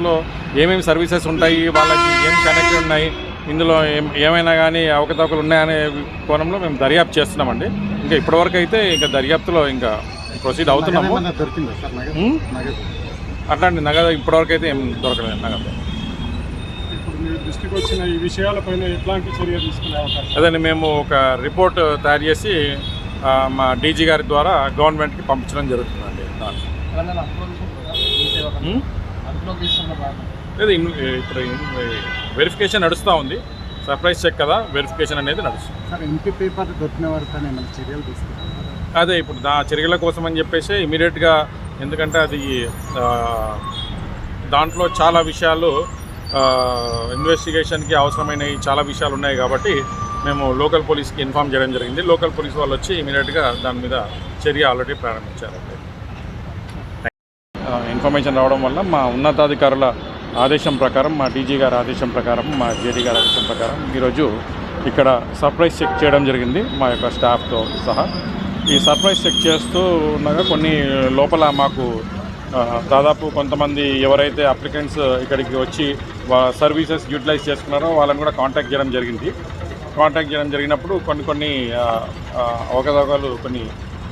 దర్యాప్తులో ఏమేమి సర్వీసెస్ ఉంటాయి, వాళ్ళకి ఏం కనెక్ట్ ఉన్నాయి, ఇందులో ఏమైనా కానీ అవకతవకలు ఉన్నాయనే కోణంలో మేము దర్యాప్తు చేస్తున్నామండి. ఇంకా ఇప్పటివరకు అయితే ఇంకా దర్యాప్తులో ఇంకా ప్రొసీడ్ అవుతున్నాము. అట్లాంటి నగదు ఇప్పటివరకు అయితే ఏం దొరకలేదు. నగదు దృష్టికి వచ్చిన ఈ విషయాలపైన ఎట్లాంటి చర్య తీసుకునే అవకాశం? అదే మేము ఒక రిపోర్ట్ తయారు చేసి మా డీజీ గారి ద్వారా గవర్నమెంట్కి పంపించడం జరుగుతుందండి. లేదు, ఇప్పుడు వెరిఫికేషన్ నడుస్తూ ఉంది. సర్ప్రైజ్ చెక్ కదా, వెరిఫికేషన్ అనేది నడుస్తుంది. సార్, ఎంపీ పేపర్ దొరికిన వారితో ఏమైనా చర్యలు తీసుకుంటారు? అదే ఇప్పుడు చర్యల కోసం అని చెప్పేసి ఇమీడియట్గా, ఎందుకంటే అది దాంట్లో చాలా విషయాలు ఇన్వెస్టిగేషన్కి అవసరమైనవి చాలా విషయాలు ఉన్నాయి కాబట్టి మేము లోకల్ పోలీస్కి ఇన్ఫామ్ చేయడం జరిగింది. లోకల్ పోలీస్ వాళ్ళు వచ్చి ఇమీడియట్గా దాని మీద చర్య ఆల్రెడీ ప్రారంభించారండి. ఇన్ఫర్మేషన్ రావడం వల్ల మా ఉన్నతాధికారుల ఆదేశం ప్రకారం, మా డీజీ గారి ఆదేశం ప్రకారం, మా జేడీ గారి ఆదేశం ప్రకారం ఈరోజు ఇక్కడ సర్ప్రైజ్ చెక్ చేయడం జరిగింది మా యొక్క స్టాఫ్తో సహా. ఈ సర్ప్రైజ్ చెక్ చేస్తూ ఉండగా కొన్ని లోపల మాకు దాదాపు కొంతమంది ఎవరైతే అప్లికెంట్స్ ఇక్కడికి వచ్చి సర్వీసెస్ యూటిలైజ్ చేసుకున్నారో వాళ్ళని కూడా కాంటాక్ట్ చేయడం జరిగింది. కాంటాక్ట్ చేయడం జరిగినప్పుడు కొన్ని అవకతవకలు కొన్ని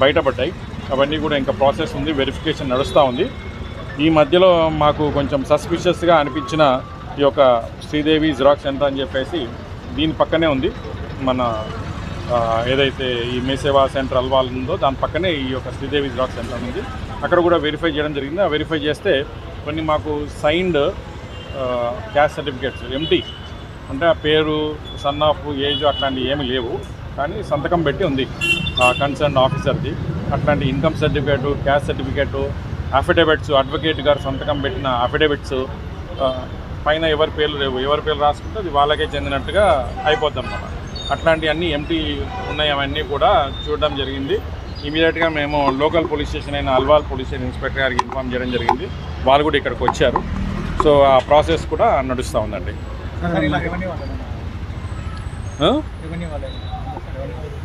బయటపడ్డాయి. అవన్నీ కూడా ఇంకా ప్రాసెస్ ఉంది, వెరిఫికేషన్ నడుస్తూ ఉంది. ఈ మధ్యలో మాకు కొంచెం సస్పిషియస్గా అనిపించిన ఈ యొక్క శ్రీదేవి జిరాక్స్ సెంటర్ అని చెప్పేసి దీని పక్కనే ఉంది. మన ఏదైతే ఈ మేసేవా సెంటర్ అల్వాల్ ఉందో దాని పక్కనే ఈ యొక్క శ్రీదేవి జిరాక్స్ సెంటర్ ఉంది. అక్కడ కూడా వెరిఫై చేయడం జరిగింది. ఆ వెరిఫై చేస్తే కొన్ని మాకు సైన్డ్ క్యాస్ట్ సర్టిఫికేట్స్ ఎంటీ, అంటే ఆ పేరు, సన్ ఆఫ్, ఏజ్ అట్లాంటివి ఏమీ లేవు, కానీ సంతకం పెట్టి ఉంది కన్సర్న్ ఆఫీసర్ది. అట్లాంటి income certificate, caste certificate, affidavits, advocate గారు సంతకం పెట్టిన అఫిడవిట్స్ పైన ఎవరి పేర్లు లేవు. ఎవరి పేర్లు రాసుకుంటే అది వాళ్ళకే చెందినట్టుగా అయిపోద్ది అన్నమాట. అట్లాంటివన్నీ ఎంటీ ఉన్నాయి. అవన్నీ కూడా చూడడం జరిగింది. ఇమీడియట్గా మేము లోకల్ పోలీస్ స్టేషన్ అయిన అల్వాల్ పోలీస్ స్టేషన్ ఇన్స్పెక్టర్ గారికి ఇన్ఫామ్ చేయడం జరిగింది. వాళ్ళు కూడా ఇక్కడికి వచ్చారు. సో ఆ ప్రాసెస్ కూడా నడుస్తూ ఉందండి.